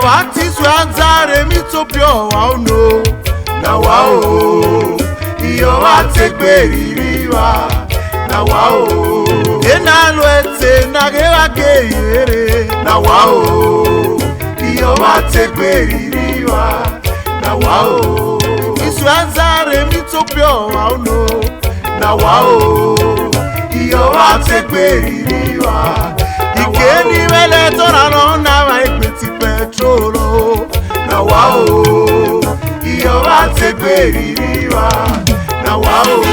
wati swanzare mitopio Waoo no na Waoo iyo wategberiwa na Waoo Oghenaluetseyamhe nagewageyere na Waoo iyo wategberiwa na Waoo iswanzare mitopio Waoo no na Waoo iyo wategberiwa ikeni mele torano na maipeti petrolo na Waoo iyo wategberiwa na Waoo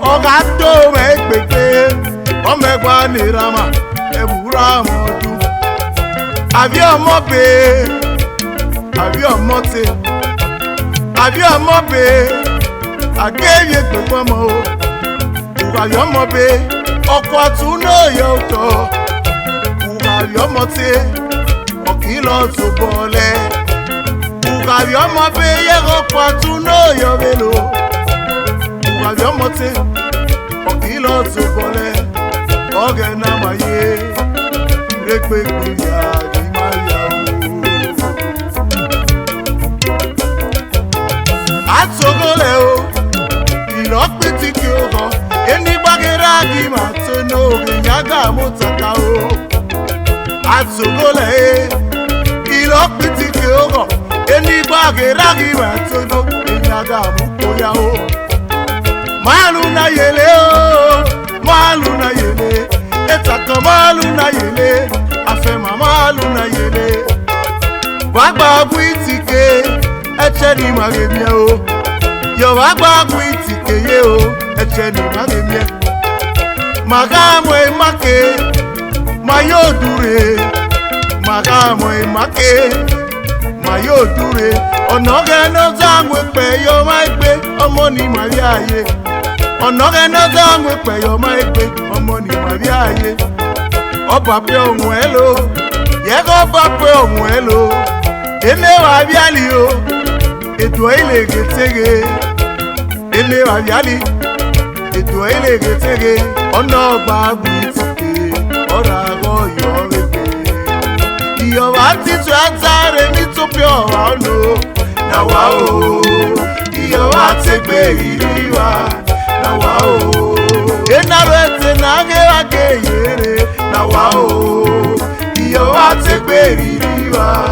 Ogado megbegbe omegba nirama ebura modu abi omobe abi omote abi omobe ageye gbogbo mo ugabi omobe oko tun no yo to ugabi omote Okilozobole ugabi omobe yego tun no yo Bello Omote Okilozobole Oghenamye Nirekhegbe ya Atogole o Ilokpitiki ogo Enigbagera gi matono Oghenyaga motaka o Atogole Ilokpitiki ogo Enigbagera gi matono Oghenyaga mokoya o Malu na yele o, malu na yele, etaka malu na yele, afema malu na yele. Wagba gwitike, eche ni magemye o. Yo wagba gwitike ye o, eche ni magemye. Magamwe make, mayodure. Magamwe make, mayodure. Onoghenozamwe pe yo maigbe, omoni mariaye. Onoghenozamwe pe yo maigbe, omoni mariaye. Oba pe ohun elo, yego oba pe ohun elo. Ele wa biali o, eto ile getege. Ele wa biali, eto ile getege. Ono gba gbitike, ora go yo rebe. Iyo wa titu atare mitopio Waoo no na Waoo iyo wategberiwa na Waoo Oghenaluetseyamhe nagewageyere na Waoo iyo wategberiwa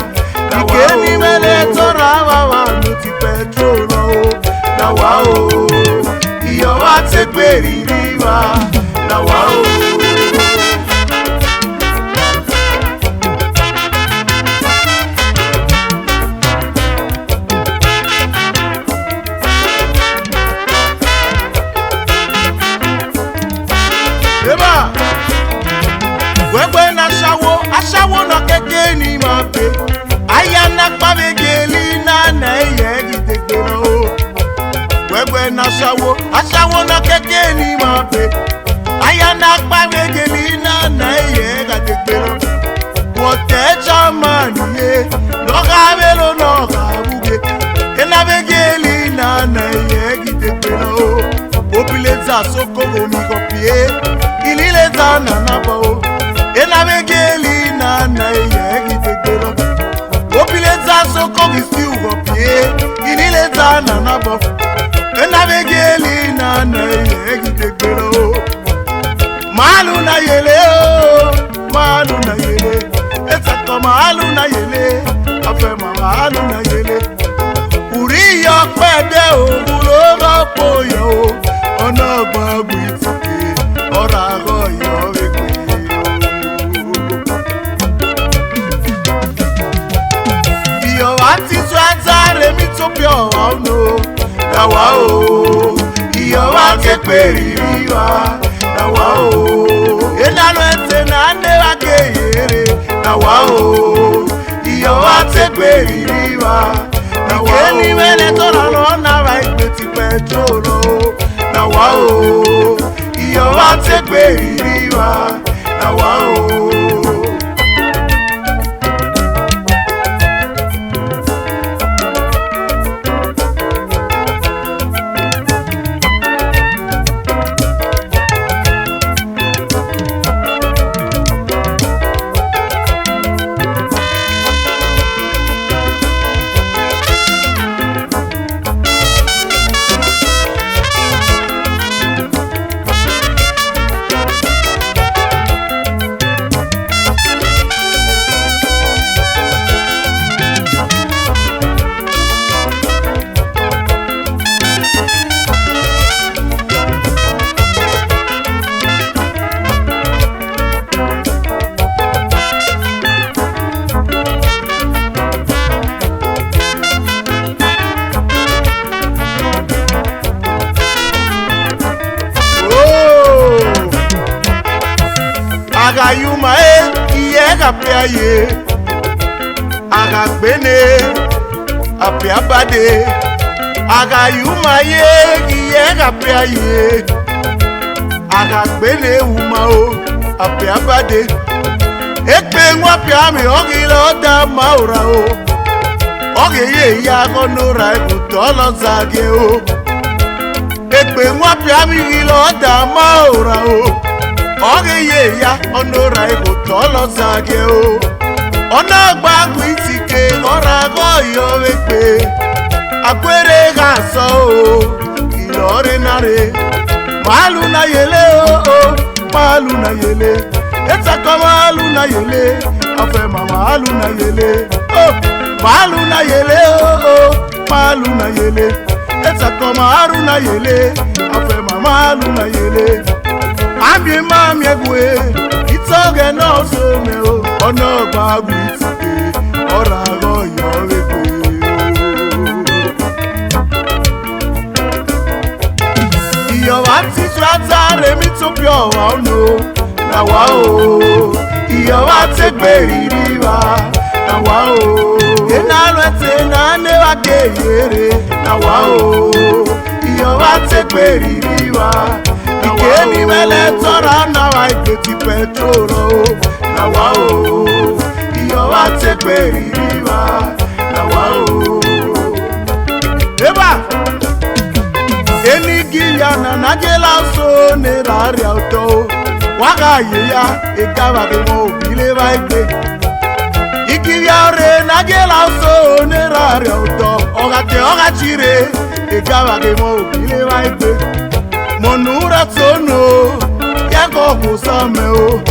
na Waoo ikeni mele torawa wanu ti petrolo na Waoo iyo wategberiwa na Waoo Aṣawo na keke ni ma pe aya na pavegeli na eye gitegbe o Wegbe na aṣawo na keke ni ma pe aya na pavegeli na eye gitegbe o Wote chama niye no Bello no buge ena vegeli na eye gitegbe o Obileza sokoro mi kopie ilileza na nabo ena vegeli na eye gitegbe Obileza sokoro still kopie ilileza na nabo ena vegeli na eye gitegbe Malu na yele o malu na yele etaka malu na yele afema malu na yele uri yo pede o ulo poyo ona gbagbu itike ora go yo wekwe iyo ati so atare mitopio na Waoo, iyo watekweririwa na Waoo. Oghenaluetseyamhe na Waoo, iyo watekweririwa na Waoo. Ikhabinagbomhe toralona vaipeti petrolo na Waoo, iyo watekweririwa na Waoo. Agayuma iye kapiaye, agagbene apiabade. Agayuma iye kapiaye, agagbene umao apiabade. Ekpe ngwa piami Okilakhue maura o, Ogeye ya konora ikutolo zage o. Ekpe ngwa piami Okilakhue maura o. Ogeye ya onora ikutolo zage o. Ona gbagbu itike orago yo ekpe. Akwere gaso o, ilore nare. Malu na yele o, malu na yele. Etako malu na yele, afe malu na yele. Oh, malu na yele o, malu na yele. Etako malu na yele, afe malu na yele. Ambi mami egwe, itoge no so me o. Ono gbagbu itike, orago yo ekpe. Iyo wati trata remi to pure no. Na Waoo, iyo watekweririwa na Waoo. Oghenaluetseyamhe na Waoo, iyo watekweririwa na Waoo. Ikhabinagbomhe toralona vaipeti petrolo na Waoo, iyo watekweririwa na Waoo. Eba enigiyana najela so nerari auto. Wagayeya Ikhabinagbomhe vaigbe. Ikiviare najela so nerari auto. Ogachire Ikhabinagbomhe vaigbe. Monura tono yako kusame o.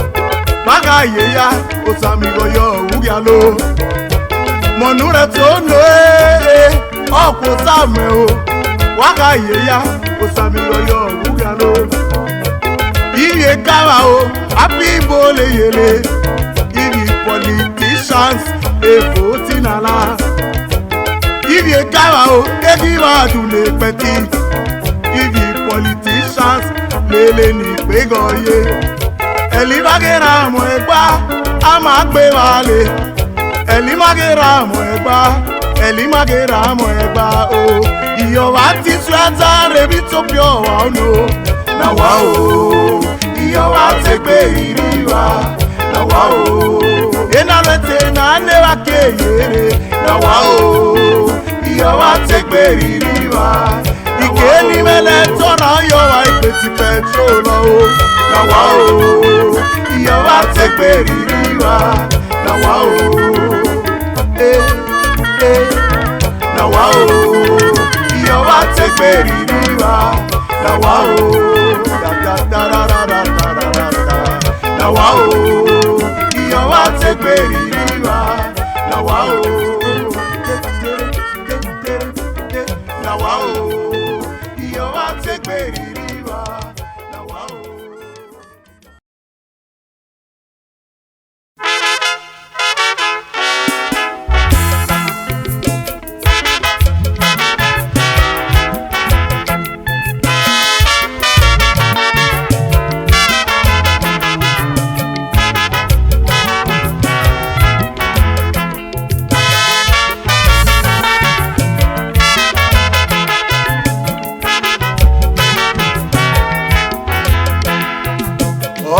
Wagayeya osamigo yo ugialo. Monura tono okusame o. Wagayeya osamigo yo ugialo. Iye kawa o, happy bole yele. Iye politicians voting ala. Iye kawa o, egiwa dule peti. Iye politicians lele ni pegoye. Elimagera mo egba, ama gbe wale. Elimagera mo egba, elimagera mo egba o. Iyo wati swata rebi to pure wa no. Na Waoo, iyo watekweririwa na Waoo. Oghenaluetseyamhe na Waoo, iyo watekweririwa. Ikhabinagbomhe toralona vaipeti petrolo na Waoo, iyo watekweririwa na Waoo. Na Waoo, iyo watekweririwa na Waoo. Na Waoo, iyo watekweririwa na Waoo. Na Waoo, iyo watekweririwa na Waoo.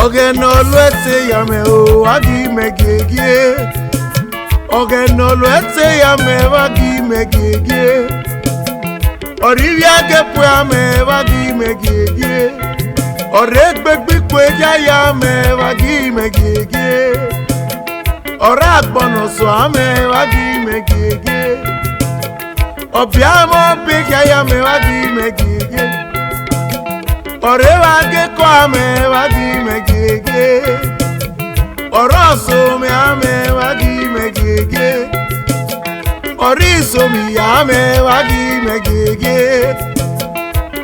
Oghenaluetseyamhe o wagi megege. Oghenaluetseyamhe wagi megege. Oriviagepuyamhe wagi megege. Oregbegbikwejayamhe wagi megege. Oragbonosoamhe wagi megege. Obiamo bigayamhe wagi megege. Orewagekome wagi megege. Orosomyame wagi megege. Orisomiyame wagi megege.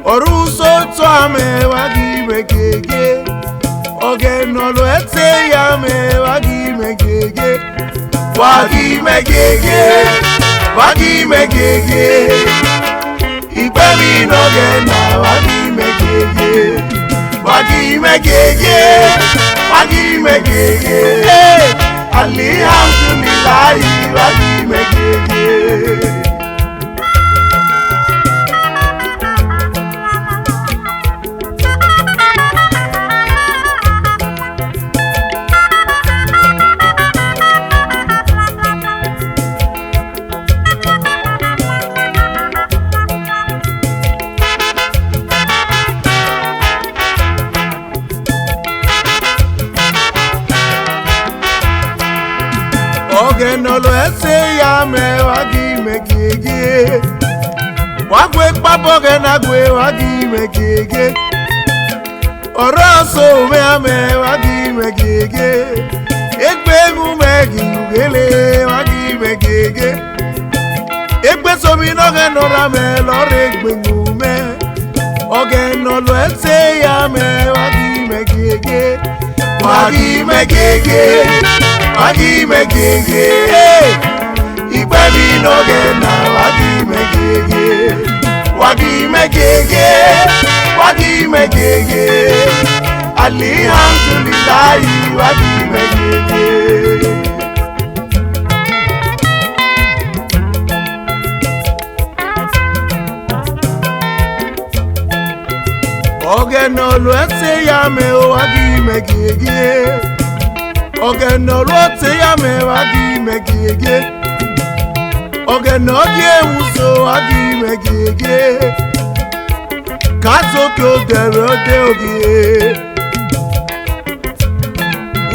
Orusotwame wagi megege. Oghenaluetseyamhe wagi megege. Wagi megege. Wagi megege. Ikhabinagbomhe wagi megege. Wagi megege. Wagi megege. Alhamdulillah wagi megege. Oghenaluetseyamhe wagi megege. Oghenaluetseyamhe wagi megege. Orosomyame wagi megege. Egbegumegilugele wagi megege. Egbesominoghenorame loregbengume. Oghenaluetseyamhe wagi megege. Wagi megege. Wagi megege. Ikhabinagbomhe wagi megege. Wagi megege. Wagi megege. Alhamdulillah wagi megege. Oghenaluetseyamhe wagi megege. Oghenaluetseyamhe wagi megege. Oghenaluetseyamhe wagi megege. Kazoke odere ode ogie.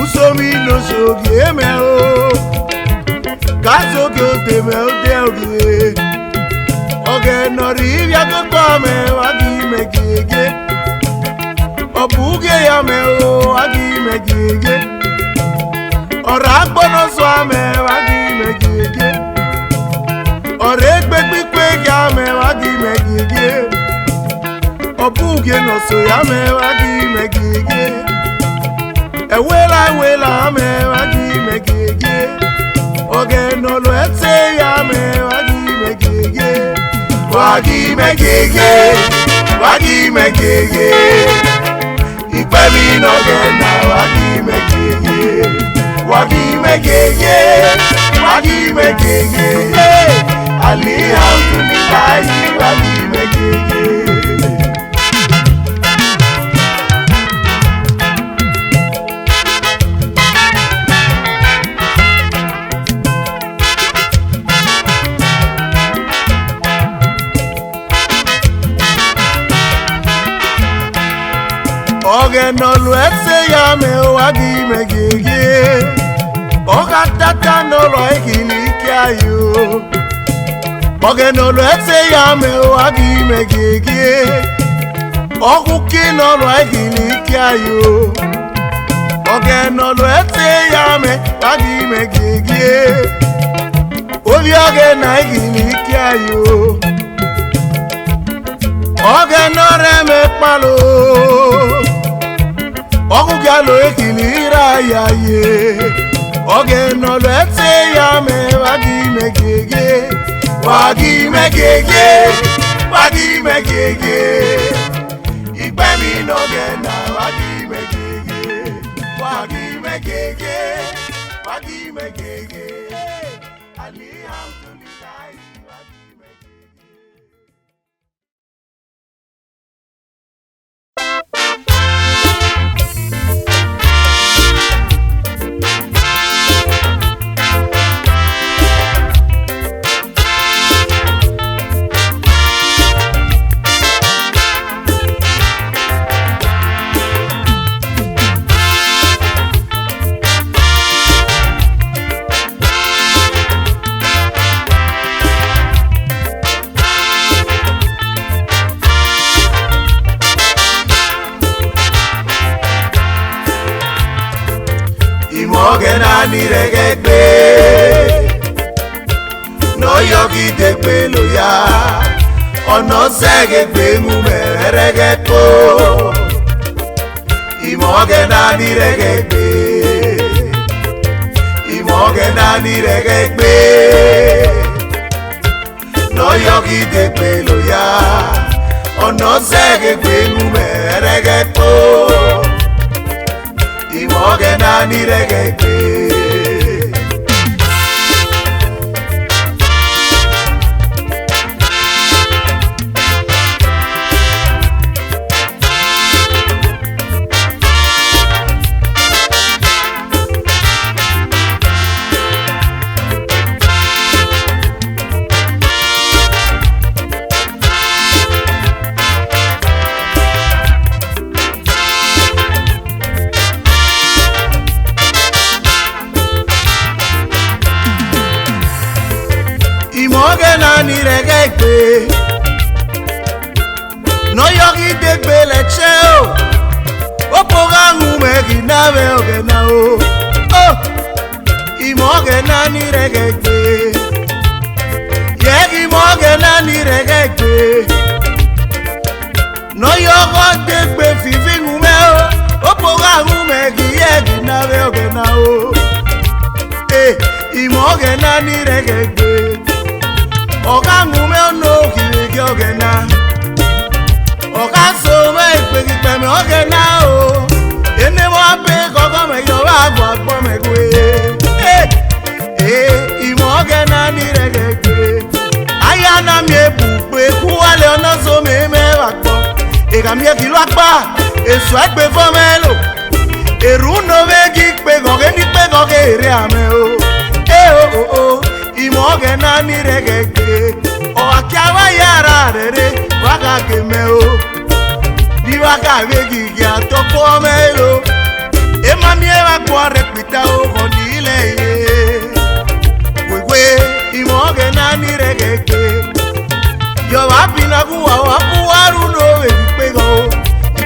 Usomi no shogie me o. Kazoke odeme ode ogie. Oghenaluetseyamhe wagi megege. Obugeyamhe o wagi megege. Oragbonosoamhe wagi megege. Oregbegbikwejamhe wagi megege. Obugenosoyamhe wagi megege. Ewelawelame wagi megege. Oghenaluetseyamhe wagi megege. Wagi megege. Wagi megege. Ikhabinagbomhe wagi megege. Wagi megege. Wagi megege. Alhamdulillah wagi megege. Oghenaluetseyamhe wagi megege. Ogatata n'ụlọ ikilike ayo. Oghenaluetseyamhe wagi megege. Ọkụkị n'ụlọ ikilike ayo. Oghenaluetseyamhe wagi megege. Obi Oghena ikilike ayo. Oghenaluetseyamhe kpalo. Ọkụgalụ ekilire ayaye. Oghenaluetseyamhe wagi megege. Wagi megege. Wagi megege. Ikhabinagbomhe wagi megege. Wagi megege. Wagi megege. Alhamdulillah wagi megege. Imhogena Nirekhegbe no yogi dekbe loya ono segegbe mumeregepo Imhogena Nirekhegbe Imhogena Nirekhegbe no yogi dekbe loya ono segegbe mumeregepo Imhogena Nirekhegbe Imhogena Nirekhegbe no yogi dekbe leche o opoga ngume ginabe ogena o Imhogena Nirekhegbe yegi Imhogena Nirekhegbe no yogo dekbe fifi ngume o opoga ngume ginabe ogena o Imhogena Nirekhegbe Oga ngume ono kirege ogena Oga so me ikpe me ogena o Ene mo ape koko me yo Agbogbome gwe Imhogena Nirekhegbe Ayana mi ebugbe kuwale ono so me wakpo Ega mi ekilo akpa Esu ekpe fomelo Eru no vegi ikpe goge ni ikpe goge ere ame o Imhogena Nirekhegbe Okiakhue yara rere waka keme o Di waka vegi ya topo melo Ema mi ewa kwa repita o konile ye Wewe Imhogena Nirekhegbe Yo wapina kuwa wapuwaru no wekipego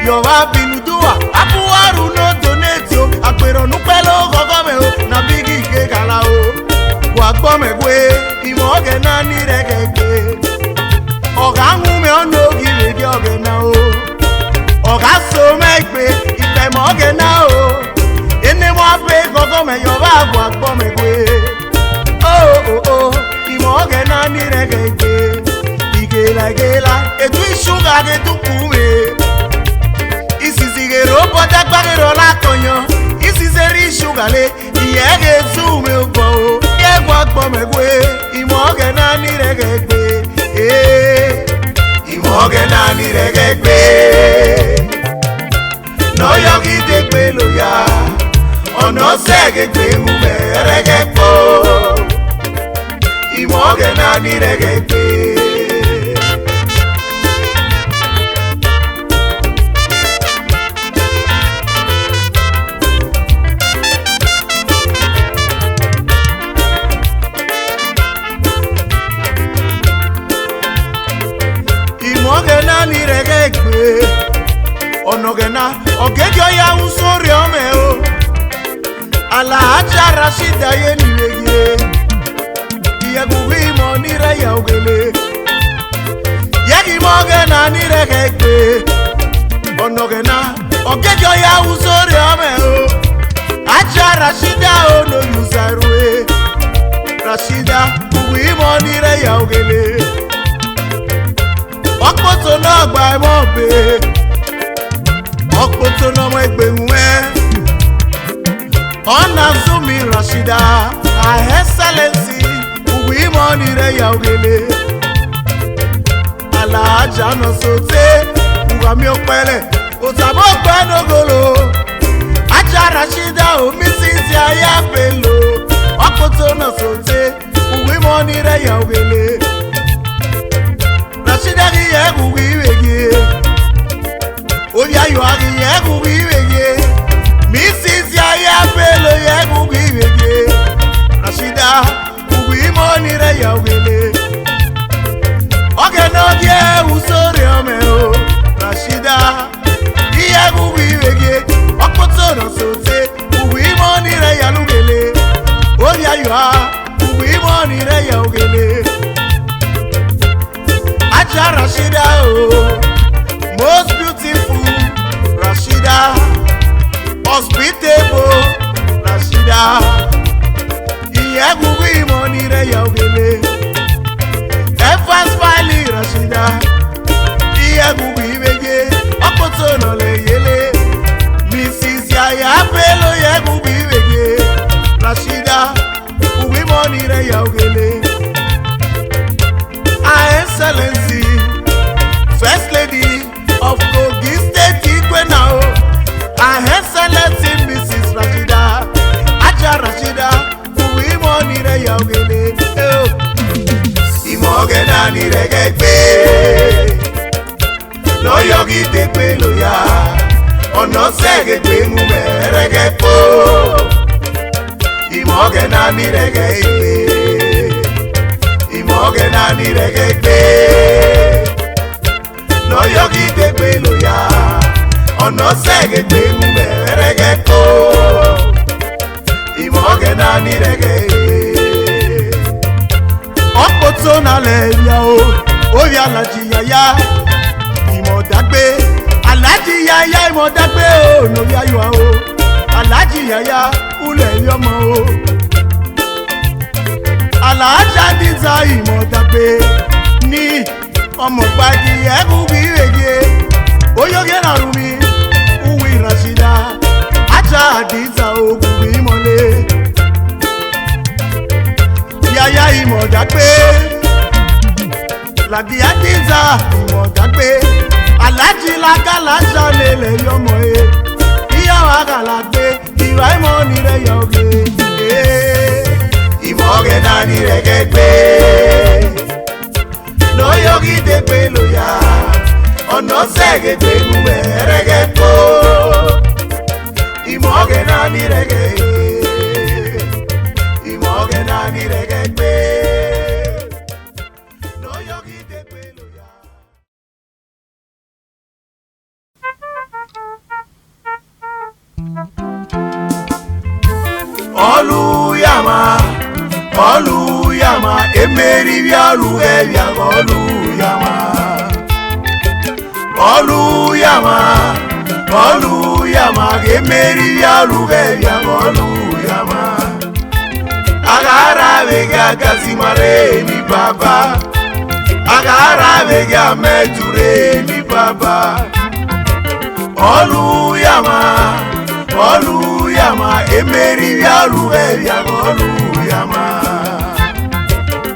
Yo wapinu duwa wapuwaru no donetio Akwero nupelo kogome o na bigi ke kala o Wagbome gwe Imhogena Nirekhegbe Oga ngume ono kirege ogena o Oga so me ikpe ikpe Imhogena o Ene mo ape koko me yo Agbogbome gwe Imhogena Nirekhegbe Igela etu isuga ge tukume Isizigero bota kwagero lakonyo Isizeri isuga le iyege zume obo Agbogbome gwe Imhogena Nirekhegbe Imhogena Nirekhegbe no yogi dekbe loya ono segegbe mumeregepo Imhogena Nirekhegbe Imhogena Nirekhegbe onogena ogejo ya usori ome o Haija Rashida ye nileye Iyegugu nire ya ogele Yegi Imhogena Nirekhegbe onogena ogejo ya usori ome o Haija Rashida o no yuzaru Rashida gugu nire ya ogele Okpoto no gba mo be Okpoto no mo egbeunwe Ona zumi Rashida Excellency Uwi nire ya ogele Haija no sote Ugami opele Otabo gbenogolo Haija Rashida o misisi aya Bello Okpoto no sote Uwi nire ya ogele Rashida ki yegugu iwege Oya yo agi yegugu iwege Mrs. Yaya Bello yegugu iwege Rashida ugu nire ya ogele Ogena ogie usori ome o Rashida yegugu iwege Okpoto no sote ugu nire ya lugele Yaya, we money re ya ogele. Haija Rashida, oh, most beautiful Rashida, hospitable Rashida. Iye we money re ya ogele. Ever smiling Rashida, iye we bege, okoto no le yele. Mrs. Yaya Bello ye we bege. Rashida, we money re ya ogele. Excellency, First Lady of Kogi State Igwenao. Excellency Mrs. Rashida, Haija Rashida, we money re ya ogele. Imhogena Nirekhegbe, no yogi tekpe loya, ono segegbe ngumeregepo. Imhogena Nirekhegbe, Imhogena Nirekhegbe, no yogi tekpe loya, ono segegbe ngumeregepo. Imhogena Nirekhegbe. Okoto na leya o, orí Alhaji Yaya, Imhodagbe, Alhaji Yaya Imhodagbe o, lórí ayọ̀ o, Alhaji Yaya Uluyamha o, Alhaja Diza Imhodagbe ní ọmọ gbagi ẹ̀kú bí rege, oyógena rumi, uwi Rashida, Haija Diza ogun bí mọ́lé. Yaya Imhodagbe, Lagi Diza Imhodagbe, Alhaji Lagalaja lele yomo e. Iya wagalagbe, iwa money re ya oge. Imhogena Nirekhegbe, no yogi tekpe loya, ono segegbe ngumeregepo. Imhogena Nirekhegbe. Imhogena Nirekhegbe, no yogi tekpe loya. Oluyamha, Oluyamha, emeri bialu ebia Oluyamha. Oluyamha, Oluyamha, emeri bialu ebia Oluyamha. Agara vega gazimare ni baba, agara vega meture ni baba. Oluyamha, Oluyamha, emeri bialu ebia Oluyamha.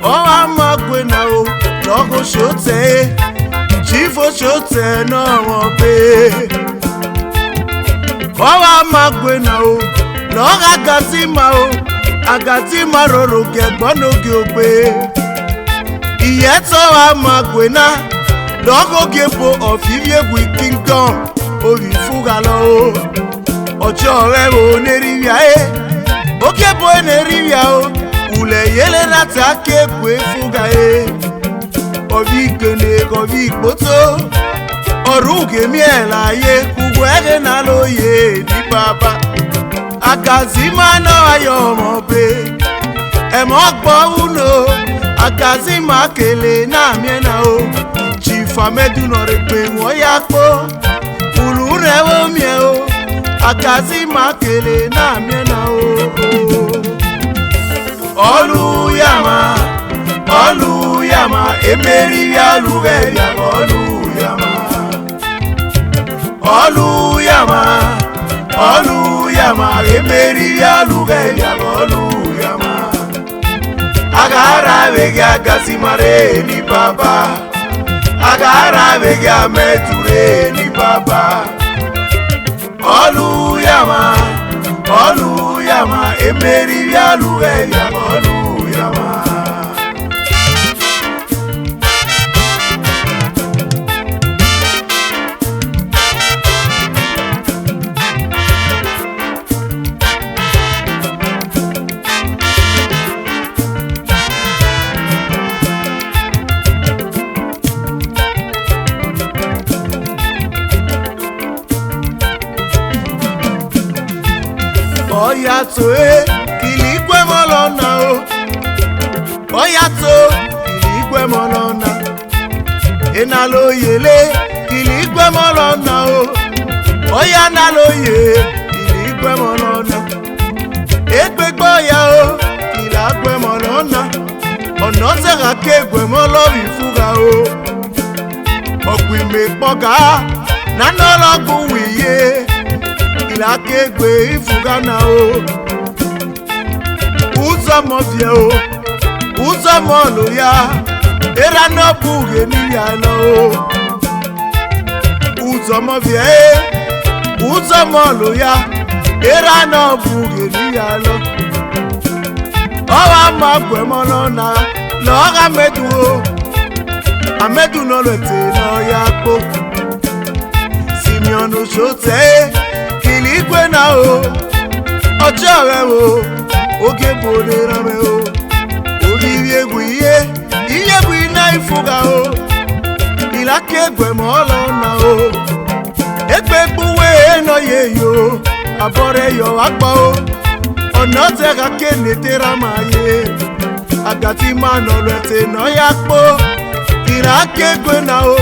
Owa magwena o, loko Oshotse, Chief Oshotse no wobe. Owa magwena o, loga gazima o, agati maroro gegbon oge ogbe. Iye to wa magwena, logo gebo of Iviewi Kingdom, ori fuga lo o. Ojo re o nerivia e, okebo nerivia o, ule yele na take kwe fuga e. Ovi kene ovi kpoto, oruge miela ye, kugwege na lo ye di baba. Akazima no ayomo be, emogbo uno, akazima kele na miena o. Chifa medu no repe woyakpo, ulure wo mie o. Akazima kele na miena o. Oluyamha, Oluyamha, emeri bialu ebia Oluyamha. Oluyamha, Oluyamha, emeri bialu ebia Oluyamha. Agara vega gazimare ni baba, agara vega meture ni baba. Oluyamha, Oluyamha, emeri bialu ebia Oluyamha. Oya toe kilikwe molona o, Oyato Iligwe Molona Enaloyele Iligwe Molona o Oyanaloye Iligwe Molona Egbegbo ya o Ilagwe Molona Onotera kegwe molobi fuga o Okwime poga Nanologu wiye Ilakegwe ifuga na o Uzo mofie o Uzo molo ya Era no buge ni ya no Uzo mofie Uzo molo ya Era no buge ni ya no Owa magwe molona Loga medu o Amedu no lete no yakpo Simeon Oshotse Iligwe na o Ojo re o Oge bode rame o Ogiwie gwiye Iye gwi na ifuga o Ilakegwe molona o Ekpe buwe no ye yo Abore yo akpa o Onotera kene teramaye Agati manolete no yakpo Ilakegwe na o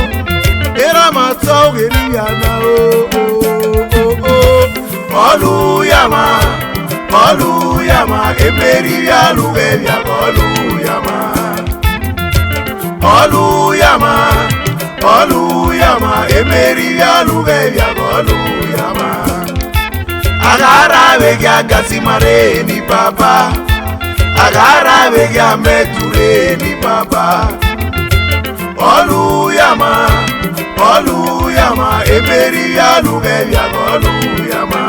Eramato geriana o Oluyamha Oluyamha Emeri Alugevia Oluyamha Oluyamha Oluyamha Emeri Alugevia Oluyamha Agara vega gasimare ni papa Agara vega meture ni papa Oluyamha Oluyamha Emeri Alugevia Oluyamha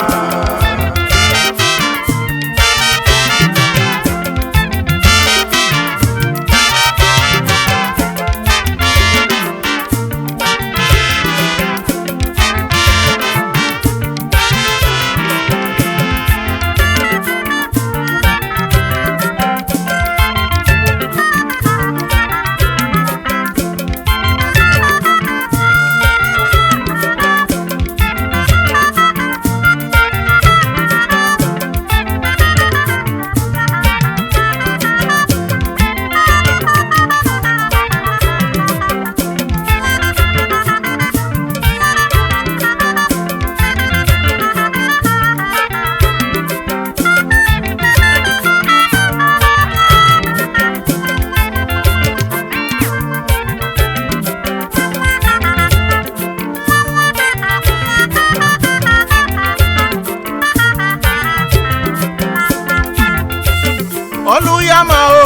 Oluyamha o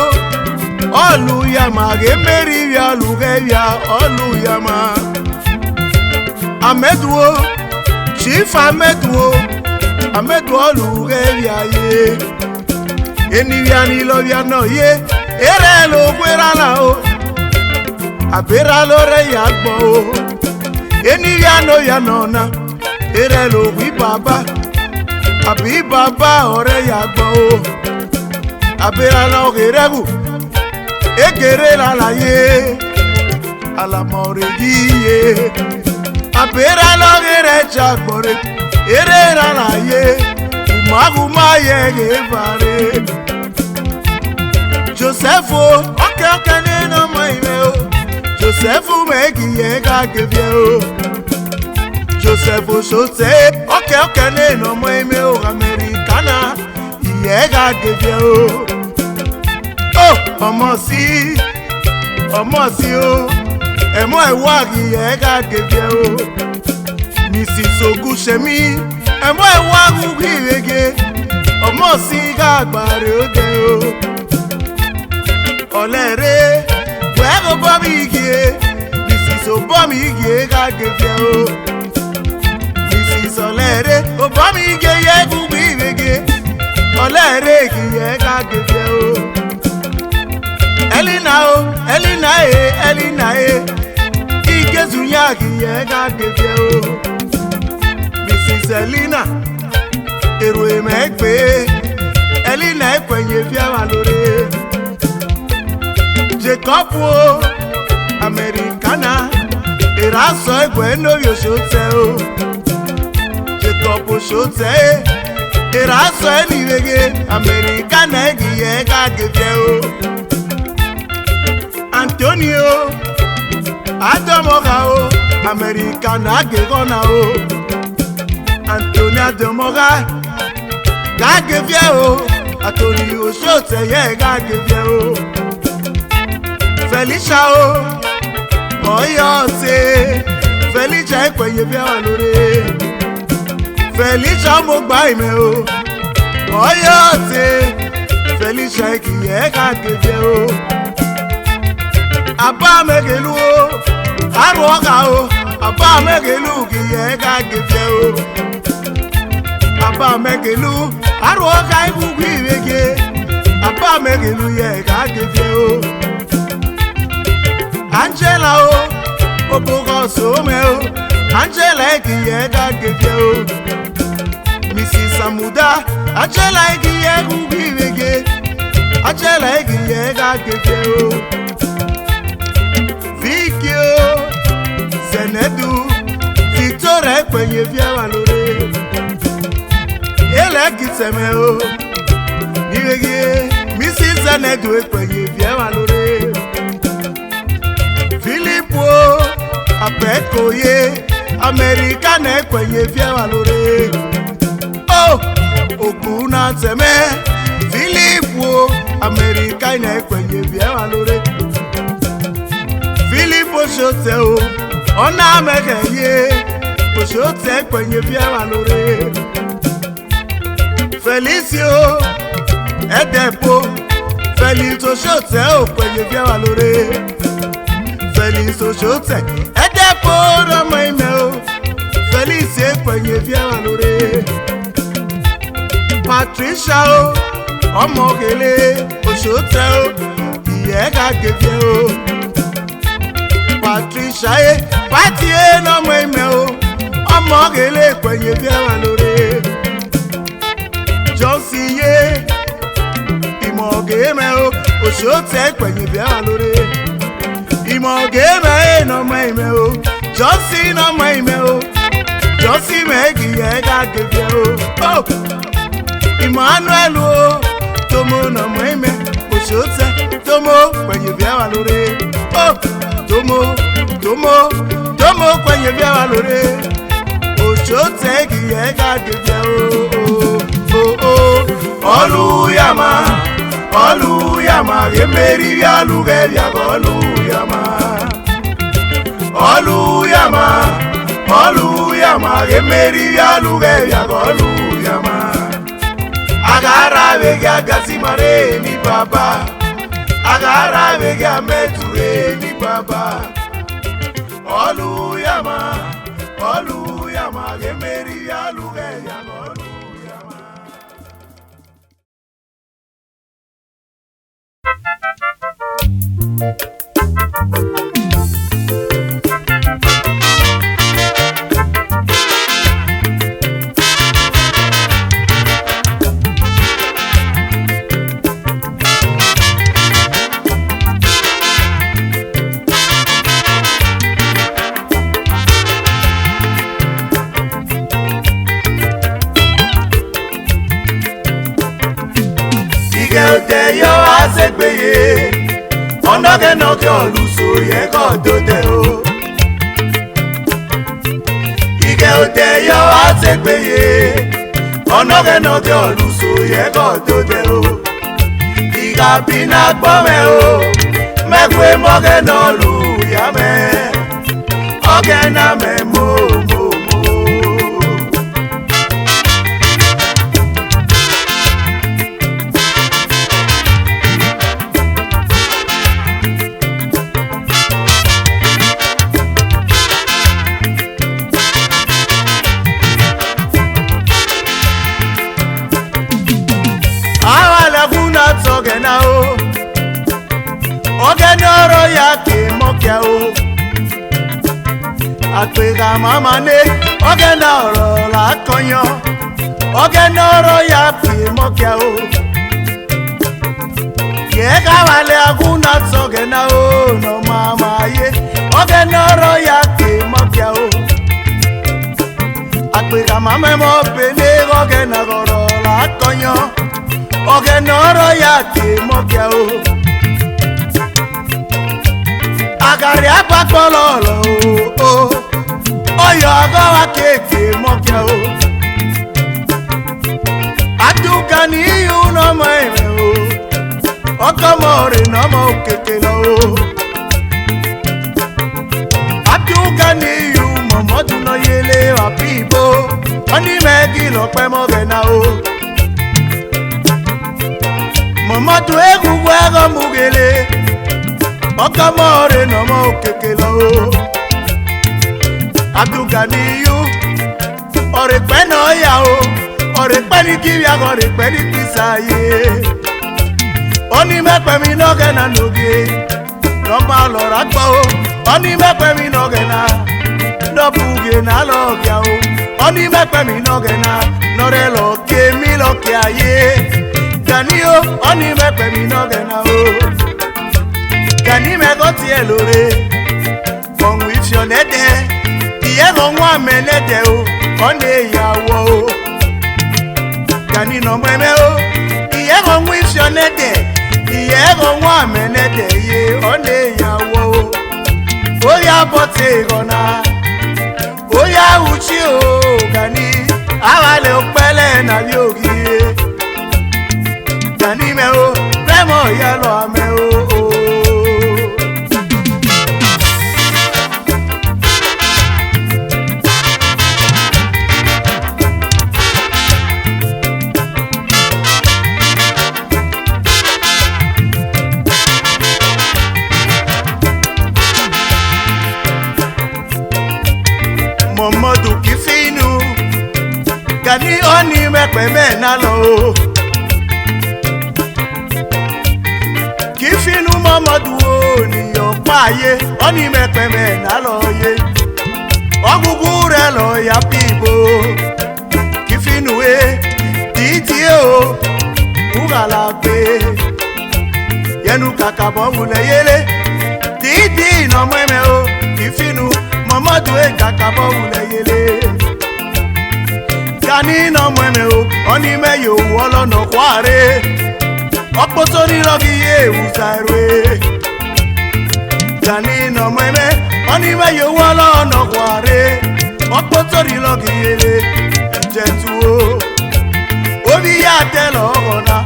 Oluyamha Emeri Alugevia Oluyamha Amedu o Chief Amedu o Amedu Olugevia ye Enivia ni lovia no ye Ere lo gwera la o Abera lo re yagbo o Enivia no ya nona Ere lo wi baba Abi baba ore yagbo o Abera la ogeregu Egere la la ye Ala moregiye Abera la ogere chagbore Ere la la ye Umaguma ye gevare Josepho Oke ne no maime o Josepho megi ye gagevye o Josepho Oshotse Oke ne no maime o Americana Ye gagevye o Ọmọ sí o ẹ̀mọ́ ìwádìí ẹ̀ka gègé o Mrs. Ogunṣemi ẹ̀mọ́ ìwádìí ìrege ọmọ sí gàgbàrè òde o ọ̀lẹ́rẹ́ wẹ́ẹ́kọ̀ bọ́mí igi Mrs. Obọ́mí igi ẹ̀ka gègé o Mrs. ọ̀lẹ́rẹ́ Obọ́mí igi ẹ̀kú ìrege ọ̀lẹ́rẹ́ igi ẹ̀ka gègé o Elina Igezunyagi yega gevye o Mrs. Elina Ero emegbe Elina ekwenye via valore Jacob o Americana Eraso egwe no Oshotse o Jacob Oshotse Eraso eniwege Americana egi yega gevye o Antonio Adomoga o American Agegona o Antonio Adomoga Gagevia o Antonio Oshotse ye Gagevia o Felicia o Oyose Felicia ekwenye bia walore Felicia mogbaime o Oyose Felicia ekiye Gagevia o Aba megelu o Aroga o Aba megelu kiye Gagevia o Aba megelu Aroga igugwirege Aba megelu ye Gagevia o Angela o Obozuwa o Angela ekiye Gagevia o Mrs. Amuda Angela ekiye igugwirege Angela ekiye Gagevia o Vicky o Zenedu Victoria ekwenye bia walore Elekiteme o Nirege Mrs. Zenedu ekwenye bia walore Philippo Apekoye American ekwenye bia walore Oh Okuna teme Philippo American ekwenye bia walore Philippo Oshotse o Ona mekeye Oshotse ekwenye bia walore Felicio Edepo Felix Oshotse okwenye bia walore Felix Oshotse Edepo Rama ime o Felix ekwenye bia walore Patricia o Omogele Oshotse o iye Gagevia o Patricia e Patie no ime o Omogele ekwenye bia walore Josiye Imhogena o Oshotse ekwenye bia walore Imhogena no ime o Josi no ime o Josi megiye Gagevia o Emmanuel o Tomo no ime Oshotse Tomo kwenye bia walore Tomo kwenye bia walore Oshotse ekiye Gagevia o Oluyamha Gemeri Alugelia Oluyamha Gemeri Alugelia Oluyamha Agara vega gasimare ni baba Agara vega meture ni baba Oluyamha Gemeri Alugelia Oluyamha Yo Asegbeye Oghenaluetseyamhe oluso ye kodote o Yo Asegbeye Oghenaluetseyamhe oluso ye kodote o Ikhabinagbomhe o Megwe Oghenaluetseyamhe Oghenaluetseyamhe mo Oghenaluetseyamhe o Oghenaluetseyamhe o Apega mama ne Oghenaluetseyamhe la konyo Oghenaluetseyamhe o Yega wale Oghenaluetseyamhe o no mama ye Oghenaluetseyamhe o Apega mama mo pele Oghenaluetseyamhe la konyo Oghenaluetseyamhe o Gari agbakpololo o oyo agawa keke mokia o adugani yu no maime o okamore no mo keke lo adugani yu Mamudu no yele wa pibo oni megi lo pe Imhogena o Mamudu egungun ego mugele Okamore no mo kekelo Adugani yu Orepe no ya o Orepe ni kivya Orepe ni kisaye Oni mepe mi Imhogena noge Noma lora kwa o Oni mepe mi Imhogena No puge na logya o Oni mepe mi Imhogena Nore loke mi loke aye Gani o Oni mepe mi Imhogena o Gani me go tie lore Con with your nede Iye go nwa me nede o One yawo o Gani no meme o Iye go with your nede Iye go nwa me nede Iye one yawo o Oya bote gona Oya uchi o Gani Awale opele na yogi Gani me o Remo yalo ame o Mamudu kifinu Gani oni mepe mena lo Kifinu Mamudu oni yopaye Oni mepe mena lo ye Ogugure lo ya pibo Kifinu titi o Ugalakwe Yenu kakabo ule yele Titi no mweme o Kifinu Mamudu kakabo ule yele Gani no mweme o Oni me yo wolo no kware Okpoto ni logi ye usarwe Gani no mweme Oni me yo wolo no kware Okpoto ni logi yele Jetu o Obi ya telo gona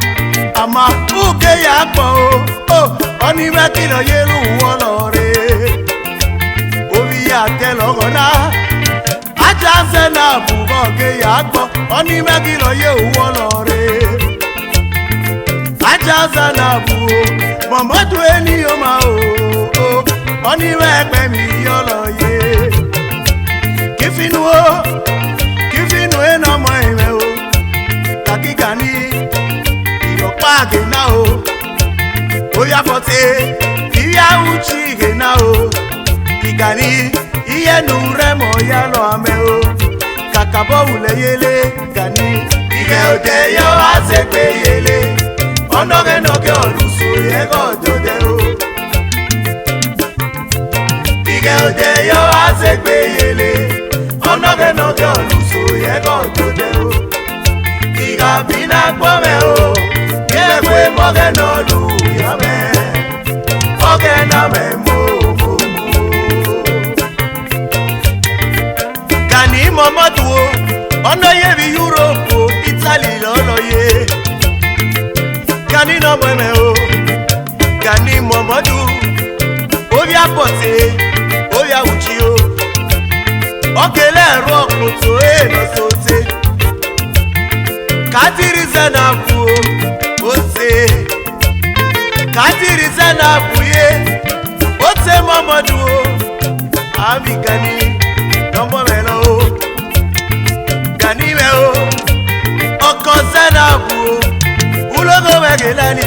Ama uke ya po o Oni me kilo yelu wolo re ya telo gona aja se na bubo ke ya gbo oni megi lo ye uwo lore aja se na bu Mamudu eni o ma o oni we pe mi yo lo ye kifinu e no mo ime o takigani iyo page na o oya bote iya uchi ge na o Gani iye nure mo ya lo ame o kakabo ule yele Gani ige ode yo azegbe yele onoge noge olusu yego jode o ige ode yo azegbe yele onoge noge olusu yego jode o Ikhabinagbomhe o yegbe Imhogena Oluyamha Oghenaluetseyamhe Mamudu ono ye bi Europe Italy lolo ye Gani no mweme o Gani Mamudu Oya pote Oya uchi o Okele ro koto no sote Katiri zenabu ose Katiri zenabu ye Ote Mamudu Ami Gani no mweme lo Gani me o Oko zenabu Ulogo wegela ni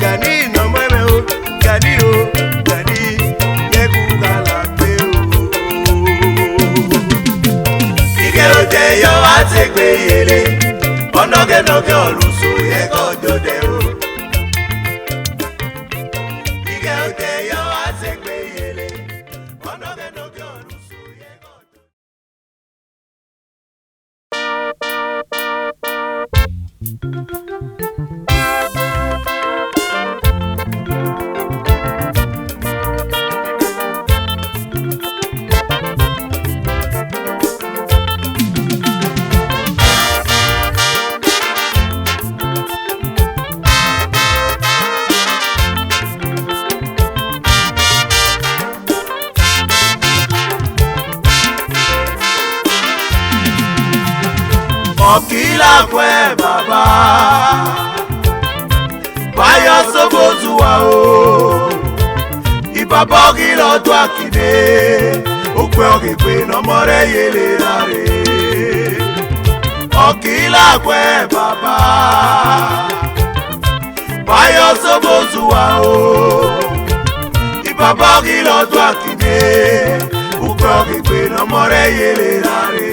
Gani no mweme o Gani o Gani Yegu galakwe o Ige ode yo azegbe yele Onoge noge oluso yego jode o Ige ode yo azegbe yele Onoge noge oluso yego Okilakhue baba Pius Obozuwa o Ibaba Oluyamha akide Okwe Oghegbe no more yele rare Okilakhue baba Pius Obozuwa o Ibaba Oluyamha akide Okwe Oghegbe no more yele rare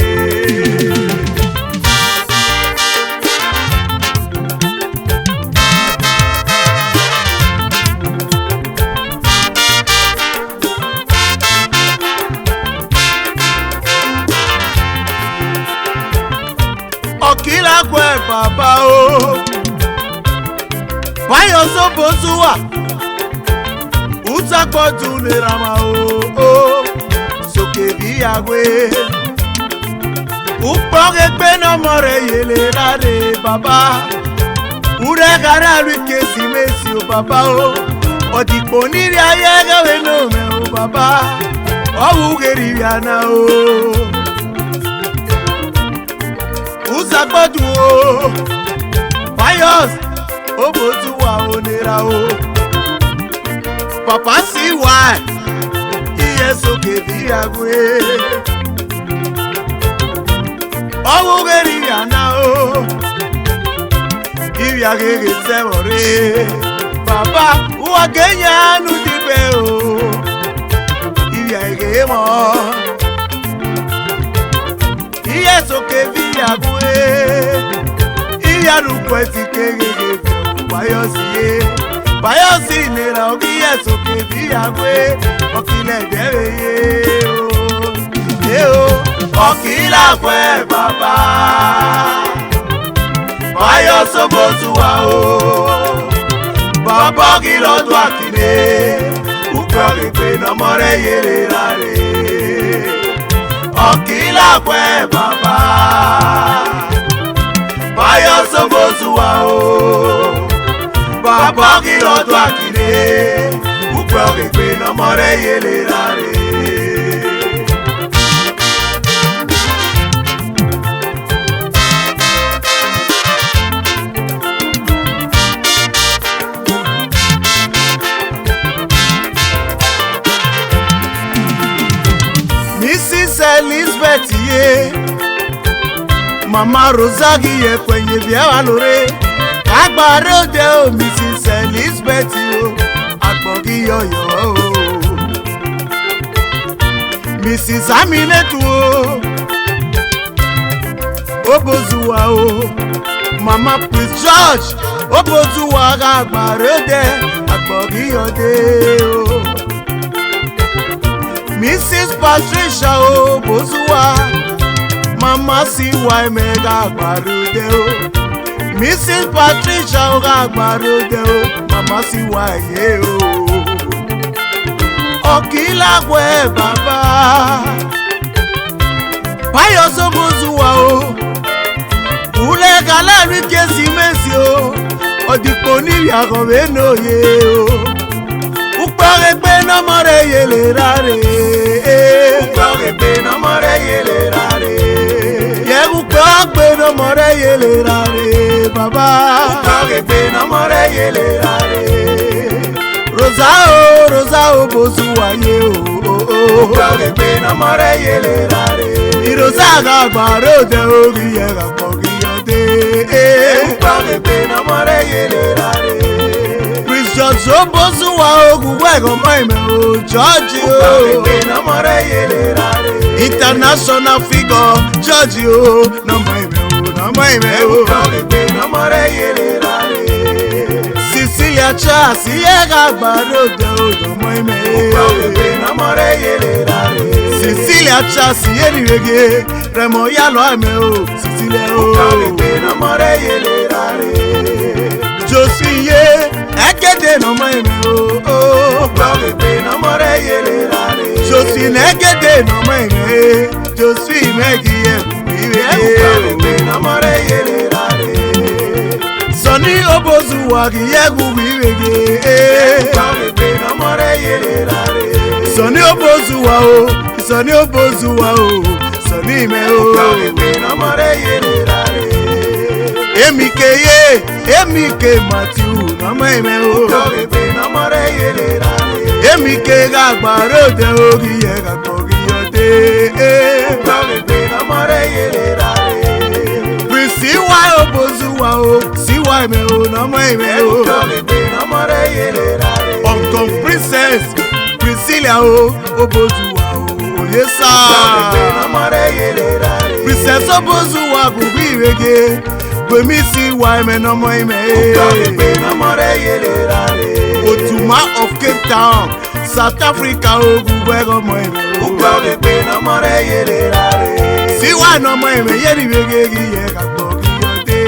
Okilakhue baba o Pius Obozuwa Utakpoju nerama o Sokebiagwe Ukpogegbe no more yele rare baba Uregara rikesi mesi o baba o Odipo niri ayega no me o baba Owugeri yana o Utakpoju o Pius Obozuwa onera o Papa si wa iye Sokebiagwe Owugeri yana o Iriagege semore Baba uwagenya nudibe o Iriagege mo iye Sokebiagwe Iriarukwe kegege Pius nera ogiye Sokebiagwe Okiledere o Okilakhue baba Pius Obozuwa o Baba Oluyamha akide Okwe Oghegbe no more yele rare Okilakhue baba Pius Obozuwa o Baba Oluyamha akide Okwe Oghegbe no more yele rare Mrs. Elizabeth ye Mama Rosagi ye kwenye bia lore Agbare ode o Mrs. Elizabeth o Agbogi yoyo o Mrs. Aminatu o Obozuwa o Mama Pius George Obozuwa agbare ode Agbogi yode o Mrs. Patricia Obozuwa Mama siwa mega agbarude o Mrs. Patricia agbarude o Mama siwa ye o Okilakhue baba Pius Obozuwa o Ulegala rikesi mesi o Odipo niri agobe no ye o Ukpogegbe no more yele rare Ukpogegbe no more yele rare Ye ukpogegbe no more yele rare baba Ukpogegbe no more yele rare Rosa Obozuwa ye o Ukpogegbe no more yele rare Irosa agbare ode ogiye agbogi yode Ukpogegbe no more yele rare George Obozuwa ogugwe gomaime o George o International figure George o Namaime o Cecilia Charles yega gbarode o Namaime Cecilia Charles yerige Remo yalo ame o Cecilia o Josie Ekede no maime o Okilakhue no more yele rare Josie nekede no maime Josie megiye Okilakhue no more yele rare Sonny Obozuwa giye gubiwege Okilakhue no more yele rare Sonny Obozuwa o Sonny Obozuwa o Sonny me o Okilakhue no more yele rare Emike Matthew namo ime o Ukogebe namo re yele rare Emike gagbaro de ogi ye gagbogi yote Ukogebe namo re yele rare Prisiwa Obozuwa o Siwa ime o namo ime o Ukogebe namo re yele rare Uncle Princess Priscilla o Obozuwa o Yesa Ukogebe namo re yele rare Princess Obozuwa gubiwege Gwemisi wa ime nomo ime Ukogebe namo re yele rare Otuma of Cape Town South Africa ogugwe gomo ime Ukogebe namo re yele rare Siwa nomo ime yeri wege giye gagbogi yote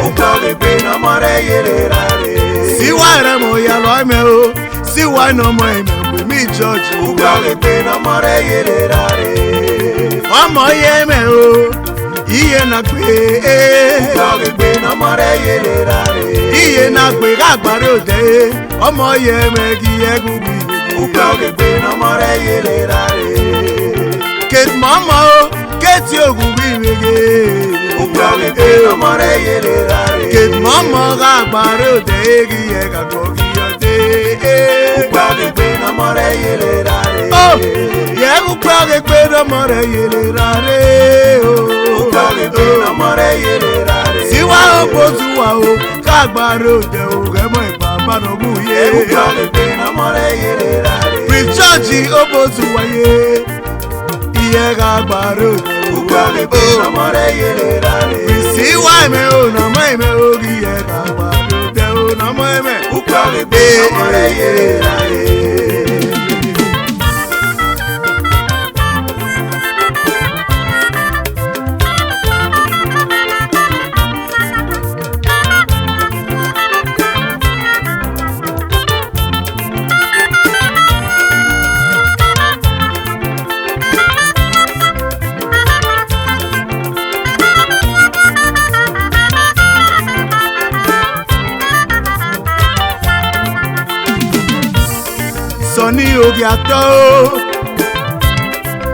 Ukogebe namo re yele rare Siwa remo yalo ime o Siwa nomo ime Gwemi George Ukogebe namo re yele rare Omo yeme o Iye na gbe Ukogebe namo re yele rare Iye na gbe gagbare ode Omo ye megi egubi Ukogebe namo re yele rare Kate mama o Kate ogubi wege Ukogebe namo re yele rare Kate mama gagbare ode Iye gagbogi ode Ukogebe namo re yele rare Oh ye Ukogebe namo re yele rare Oh Ukogebe namo re yele rare Siwa Obozuwa o kagbaro de o gemo ibaba nogu ye Ukogebe namo re yele rare Prichoji Obozuwa ye iye kagbaro de Ukogebe namo re yele rare Siwa ime o namo ime o iye kagbaro de o namo ime Ukogebe namo re yele rare Soni Okiakhue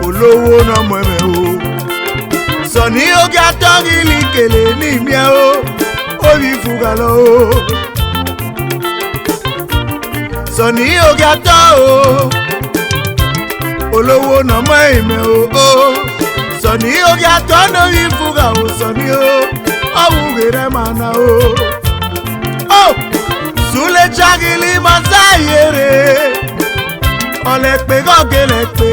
olówó namo eme o Soni Okiakhue gili kele ni mi o obi fugalo o Soni Okiakhue olówó namo eme o Soni Okiakhue no bi fuga o Soni o awugere mana o Oh Sule chagili masayere Ole pe gogele pe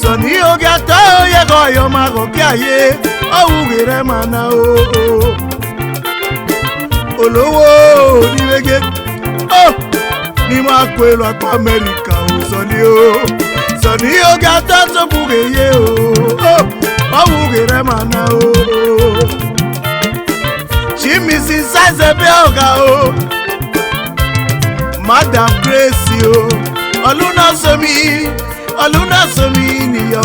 Soni Okiakhue ye go yo mago kiaye awugere mana o Olówó ni wege Oh ni ma pe lo pa America o Soni o Soni Okiakhue so bugeye o awugere mana o Chimisi size be oga o Madam Grace o Oluna somi ni yo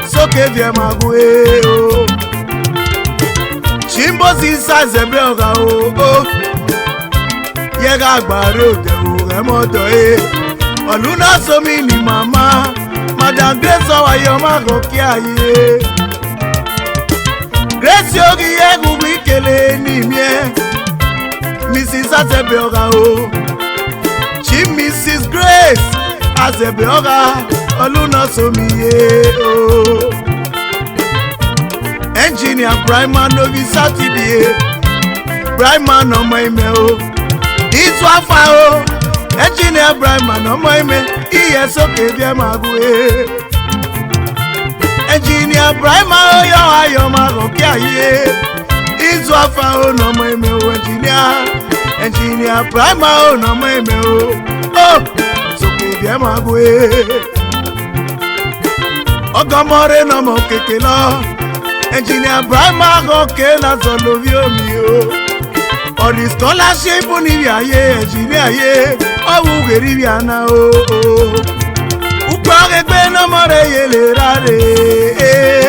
Soke vie magwe o Chimbosi size be oga o Yega agbare ode o emodo Oluna somi ni mama Madam Grace o wayo mago kiaye Grace ogi egugu ikele ni mie Mrs. Azebioga o Chief Mrs. Grace Azebioga Oluna somiye o Engineer Brian Novi Satibie Brian ọmọ ime o Isu afa o Engineer Brian ọmọ ime Iye soke bie magwe Engineer Brian yo ayo mago kiaye Isu afa o ọmọ ime o Engineer Brian o ọmọ ime o Oh soke bie magwe Ogomore ọmọ kekelo Engineer Brian go ke na zolovio mi o All the scholarship ni Yaya engineer ye awugeri biana o Ukogebe namo re yele rare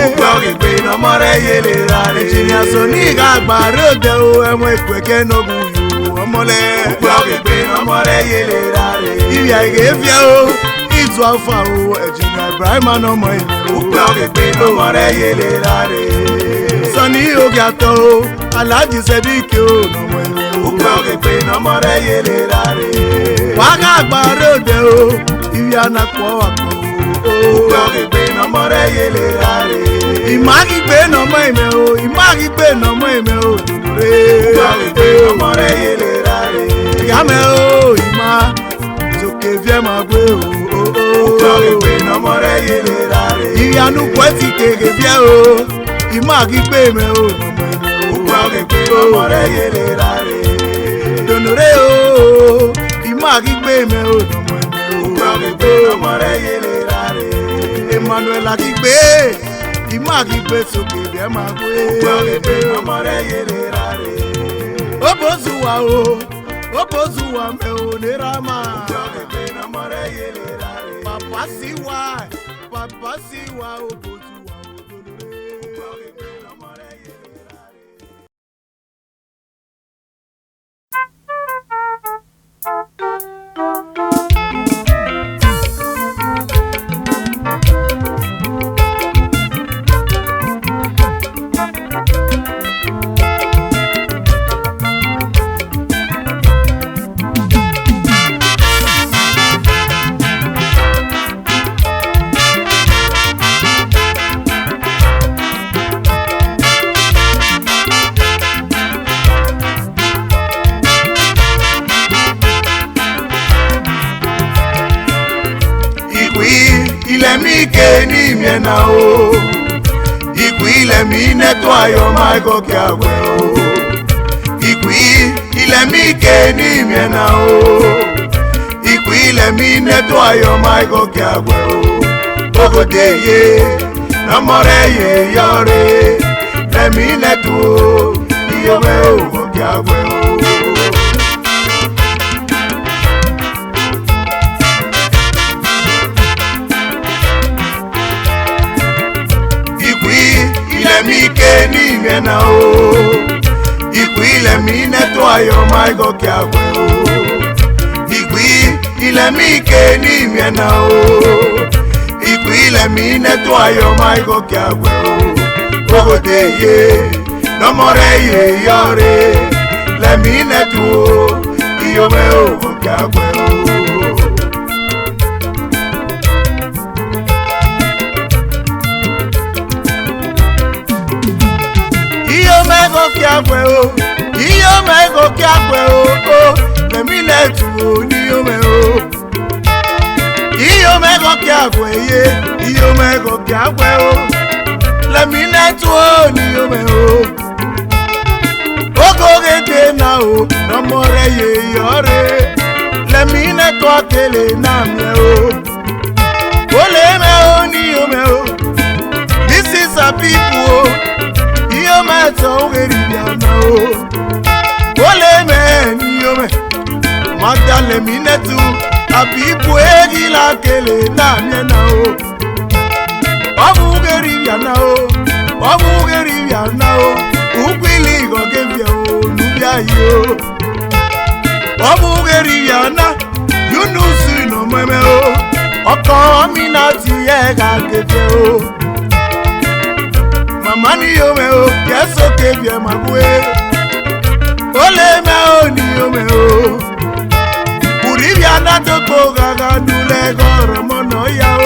Ukogebe namo re yele rare Engineer Soni gagbare ode o emo ikweke nogu yo omole Ukogebe namo re yele rare Ibi ge o Izu afa o Engineer Brian ọmọ ime Ukogebe namo re yele rare Lemi Okiakhue Alhaji Sediki o Oghenaluetseyamhe no more yele rare Waga barode o Iyana kwa wako Oghenaluetseyamhe no more yele rare Imhogena no moime o Imhogena no moime o Oghenaluetseyamhe no more yele rare Yame o Ima Zoke vie magwe o Oghenaluetseyamhe no more yele rare Iyanu kweti kege vie o Imhogena o Oghenaluetseyamhe no more yele rare Donore o Imhogena o Oghenaluetseyamhe no more yele rare Emmanuel Akigbe Imhogena soke vie magwe Oghenaluetseyamhe no more yele rare Obozuwa o Obozuwa me o nerama Oghenaluetseyamhe no more yele rare Papa siwa Obozuwa o Oghenaluetseyamhe no more yele rare Lemi keni miena o Ikwi lemi neto ayo Mike Okiakhue o Ikwi lemi keni miena o Ikwi lemi neto ayo Mike Okiakhue o Ogodeye no more ye yore Lemi neto iyo me o Okiakhue o Lemi keni miena o Ikwi lemi neto ayo Mike Okiakhue o Ikwi lemi keni miena o Ikwi lemi neto ayo Mike Okiakhue o Ogodeye no more ye yore Lemi neto iyo me o Okiakhue o Okiakhue o Okiakhue o Lemi netu o ni o me o Okiakhue ye Okiakhue o Lemi netu o ni o me o Oghenaluetseyamhe o no more ye yore Lemi netu akele na me o Oleme o ni o me o This is a people o Yome so Oghenaluetseyamhe o Oleme yome Magda Lemi netu Abibu egila kele na miena o Oghenaluetseyamhe o Oghenaluetseyamhe o Ukwili gogevia o Nubia yo Oghenaluetseyamhe Yunusu no meme o Oko minati ega gevia o Mani yome o, yeso kevye magwe Oleme o ni yome o Urivya na toko gaga nule goro mono ya o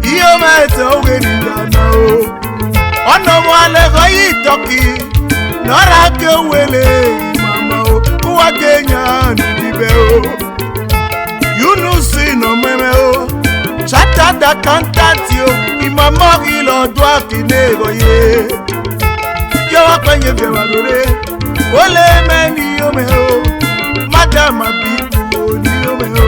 Iyome te Oghenaluetseyamhe o Ono mwale goyi toki Nora ke wele mama o Uwa Kenya nudibe o Yunusi no meme o Chata da cantati o Imamori lo doa kinego ye Yo akwenye vye walore Oleme ni yome o Madama bibu o ni yome o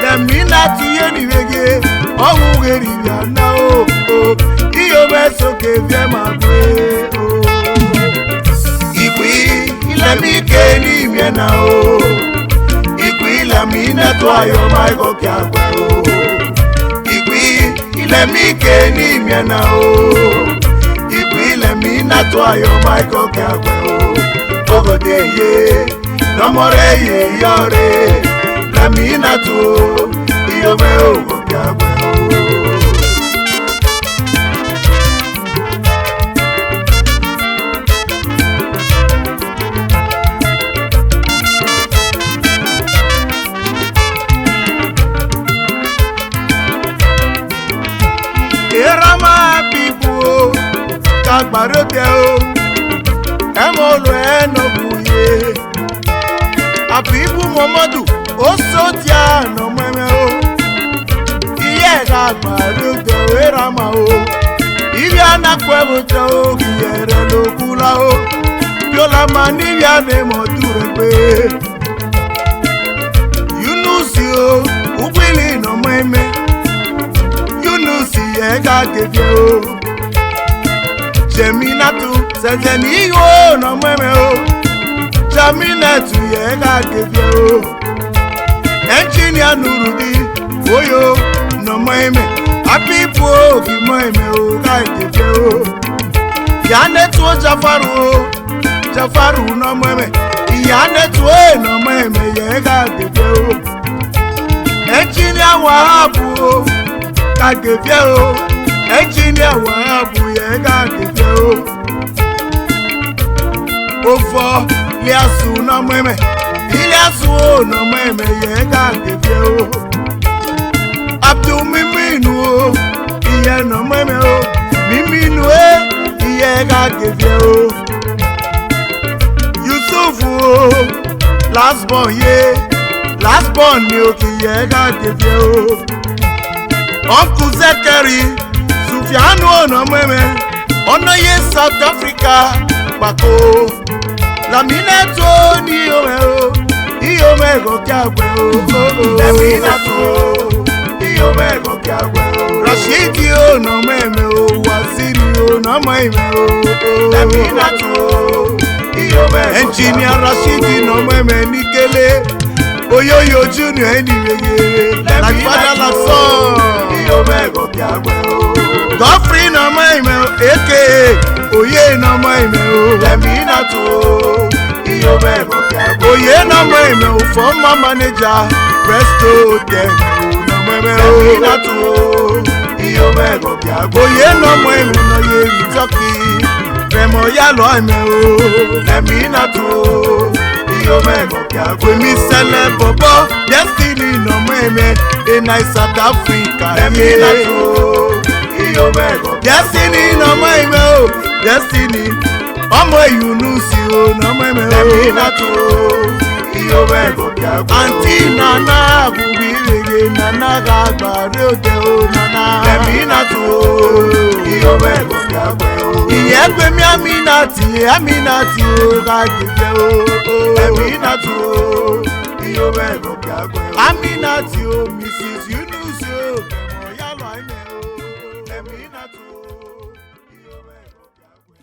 Lemi natu ye ni wege Oghenaluetseyamhe o Iyome soke vye magwe o Ikwi Lemi keni miena o Ikwi lemi neto ayo Mike Okiakhue o Ikwi lemi keni miena o Ikwi lemi neto ayo Mike Okiakhue o Ogodeye no more ye yore Lemi neto iyo me o Okiakhue o nobuye abibu Mamudu osotia no meme o iye ga gbaru do erama o ibi anakwe to kiyere lokula o biola mani ya ne moduregbe yunusi o ubili no meme yunusi ye ga gege o Jeminatu sejeni yo no meme o Jaminatu ye ga gege o Engineer Nurudi oyo no meme apipo ki meme o ga gege o Yanetu Jafaru no meme Yanetu no meme ye ga gege o Engineer Waooo ga gege o Engineer Waooo ye ga gege o Ofo liasu no meme Iliasu no meme ye ga gege o Abdu miminu o iye no meme o miminu iye ga gege o Yusuf o last born ni o ki ye ga gege o Uncle Zekeri Sufianu no meme ono ye South Africa bako Laminato ni o Iome Okiakhue o Laminato Iome Okiakhue o Rashidi o no meme o Wasiru o no meme o Laminato Iome Engineer Rashidi no meme nikele Oyoyo Junior anyway like father like son Iome Okiakhue o Godfrey no meme o aka Oye no meme o Laminato Iome Okiakhue Oye no meme o former manager Presto Hotel no meme o Laminato Iome Okiakhue Oye no meme no ye Turkey Remo ya lo ime o Laminato Iome Okiakhue mi sele bobo Destiny no meme in South Africa Laminato Iome Okiakhue Destiny no meme o Destiny Omo Yunusi o no meme o Laminato Iome Okiakhue Auntie Nana Bubirege Nana Gagbare ode o Nana Laminato Iome Okiakhue Iyegbe Aminati o ga gege o Laminato Iome Okiakhue Aminati o Mrs. Yunus o Kemo yalo aime o Laminato Iome Okiakhue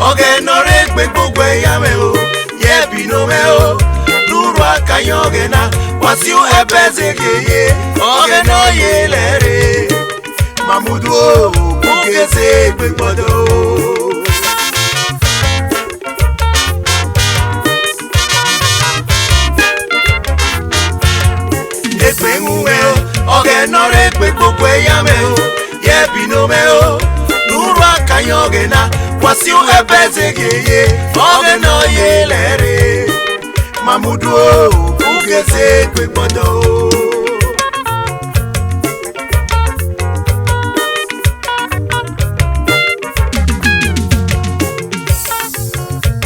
Oghenaluetseyamhe o yebinome o duru akanya Oghena Wasiru ebezegeye Oghena yelere Mamudu o ugeze gbegbodo Ekpemume o Oghenaluetseyamhe o yebinome o duru akanya Oghena Wasiru ebezegeye Oghena yelere Mamudu o ugeze gbegbodo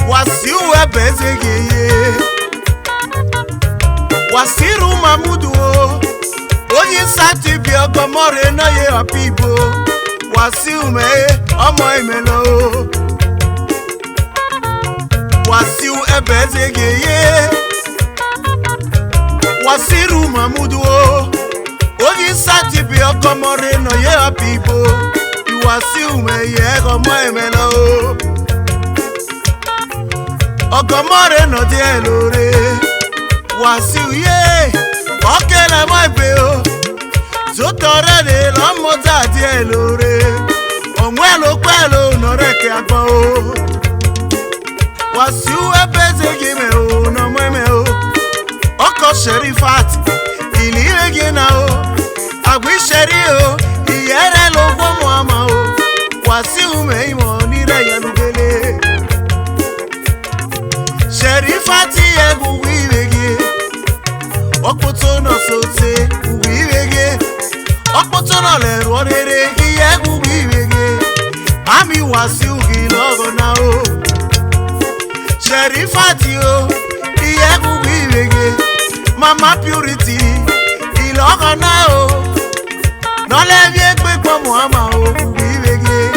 Wasiru ebezegeye Wasiru Mamudu o Oyin sati bi ogomore na ye apibo Wasiru me omo imelo Wasiru ebezegeye Wasiru Mamudu o Oyin sati bi ogomore na ye apibo Wasiru me ye omo imelo Ogomore no die lore Wasiru ye okele mo ibe o Zotore de lo moza die lore Onwelo pelo no reke agbo o Wasiru ebezegeme o no meme o Oko Sherifat Imhogena o orere iye gubiwege ami Wasiru kilogona o Sherifati o iye gubiwege Mama Purity ilogona o nolevie gbepo muama o gubiwege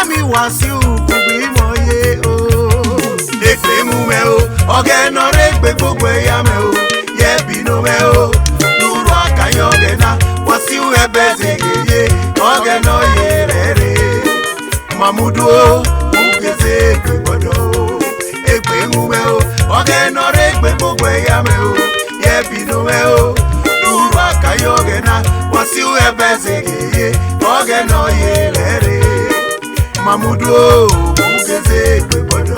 ami Wasiru gubimoye o Ekpemume o Oghenaluetseyamhe gbogbo eyame o yebinome o nuru akayo Oghena Wasiru ebezegeye Oghenaluetseyamhe Mamudu o ugeze gbegbodo Ekpemume o Oghenaluetseyamhe gbogbo eyame o yebinome o nuru akayo Oghena Wasiru ebezegeye Oghenaluetseyamhe Mamudu o ugeze gbegbodo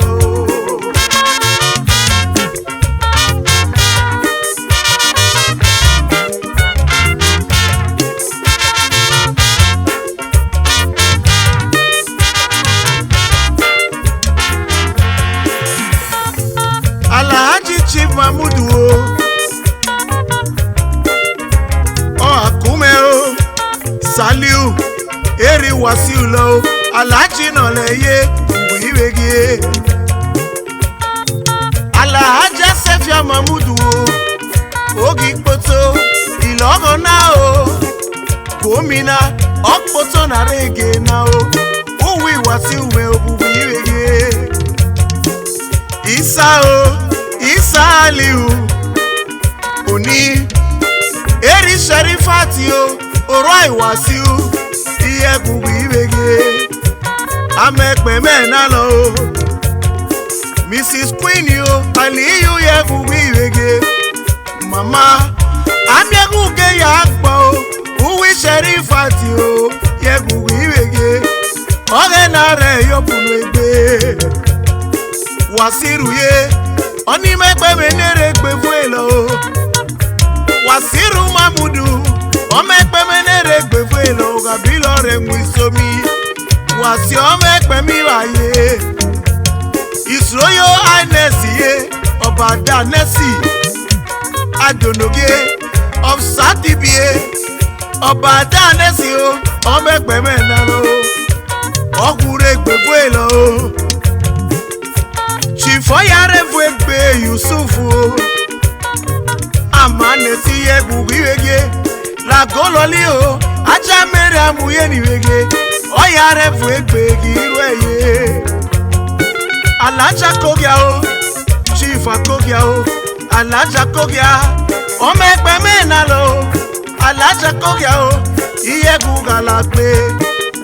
Chief Mamudu o akume o Saliu eri Wasiru lo Alhaji no leye wiwege Alhaja Sefia Mamudu o Ogikpoto ilogona o Gomina okpoto na rege na o uwi Wasiru me wiwege Isa o Isaliu Oni Eri Sherifati o Oroi Wasiru iye gubiwege Amekpe mena lo Mrs. Queen o Aliyu ye gubiwege Mama Amyeguge ya akpa o Uwi Sherifati o ye gubiwege Oghenare yopunu egbe Wasiru ye Oni mekpe Nirekhegbe fuelo Wasiru Mamudu O mekpe Nirekhegbe fuelo Gabilo remwisomi Wasi o mekpe miwaye Isroyo Highness ye Obada Nesi Adonoge of Satibie Obada Nesi o mekpe menalo Oguregbe fuelo Chifoyare fwegbe Yusufu Amanesi ye gubiwege La gololi o Acha mere amuye niwege Oyare fwegbe girweye Alaja kogya o Chifa kogya o Alaja kogya Omekpe menalo Alaja kogya o Iye gugalakbe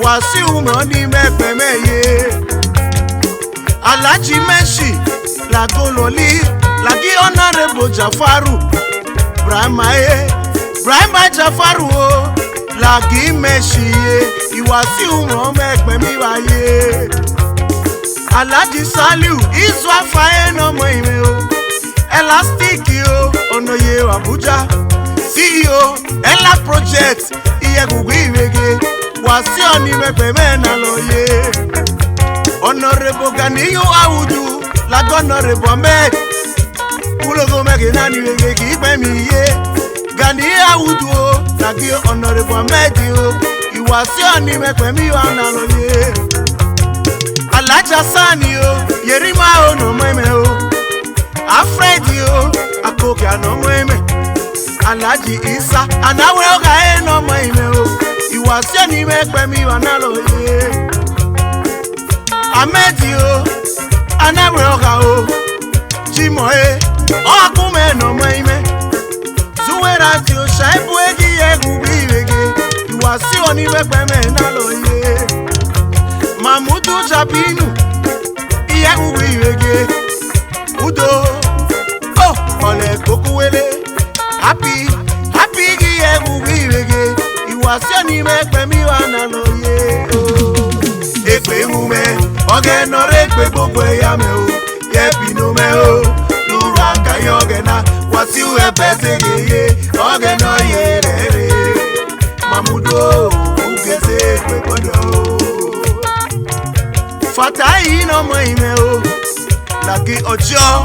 Wasiru moni mekpe meye Alhaji Meshi la gololi lagi honorable Jafaru Brahma Jafaru o lagi Meshi Iwasiru mo mekpe mi waye Alhaji Saliu izu afaye no mo ime o Elastic o onoye Abuja CEO Ela Project iye gubiwege Wasiru ni mekpe mena loye Honorable Ganiyu Awudu la Honorable Ahmed Ulogo Megena niwege kipe miye Ganiyu Awudu la gi Honorable Ahmed o Iwasiru ni mekpe mi wana loye Alhaja Sani o Yerima o no mweme o Afredi o Akoke no mweme Alhaji Isa Anawe oga no mweme o Iwasiru ni mekpe mi wana loye Amedi o Anawe oga o Chimoe Okume no mweme Zuwerati o Shaibu egi egubiwege Iwasiru ni mekpe mena loye Mamudu Jabinu iye gubiwege Udo Oh ole kokuwele Happy iye gubiwege Iwasiru ni mekpe mi wana loye Ekpemume Oghenaluetseyamhe gbogbo eyame o yebinome o nuru akayo Oghena Wasiru ebezegeye Oghenaluetseyamhe Mamudu ugeze gbegbodo Fatayi no mo ime o lagi ojo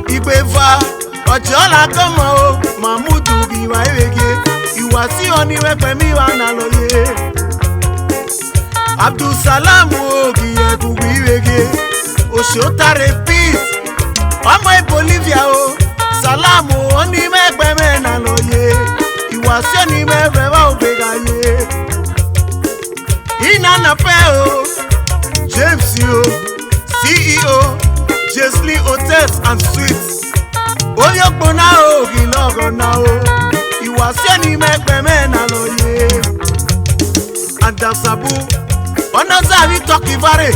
Igbeva ojo la gomo o Mamudu biwa ewege Iwasi Onirekpe mi wa na loye. Abdulsalam Okilakhue Oshotse Pius Ọmọ Bolivia o Salam Onirekpe me na loye. Iwasi Onirekpe wa obegaye. Ina na pe o James o CEO Jesli Hotels and Suites Oyokpona o Kilogona o Iwasi Onirekpe me na loye. Adasabu Onozavi Tokivare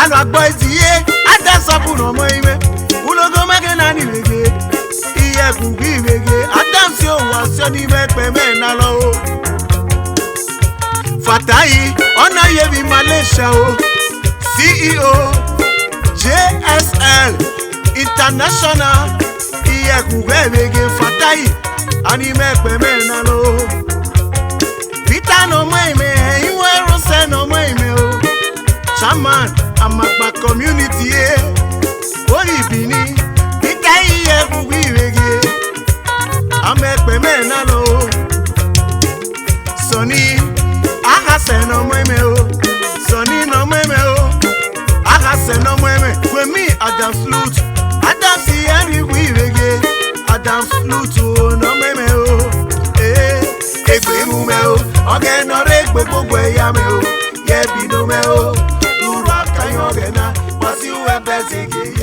Alo agbo itiye Adasabu nomo ime Ulogo mege na Nirekhegbe Iye kugi Nirekhegbe Adamsi o Iwasi Onirekpe me na lo o Fatayi Onayebi Malaysia o CEO JSL International Iye kugi Nirekhegbe Fatayi Onirekpe me na lo Peter no ime Iwe no ime o Chairman Amagba community Olibini Peter Iye kugi Nirekhegbe Amekpe me na lo Sonny Agase no ime o Sonny no ime o Agase no ime Kwemi Adam Flute Adam si Henry Nirekhegbe Adam Flute no ime o Egbe mume o Oghenaluetseyamhe gbogbo eyame o Yebi no me o Duru akayo Oghena Wasiru ebezigi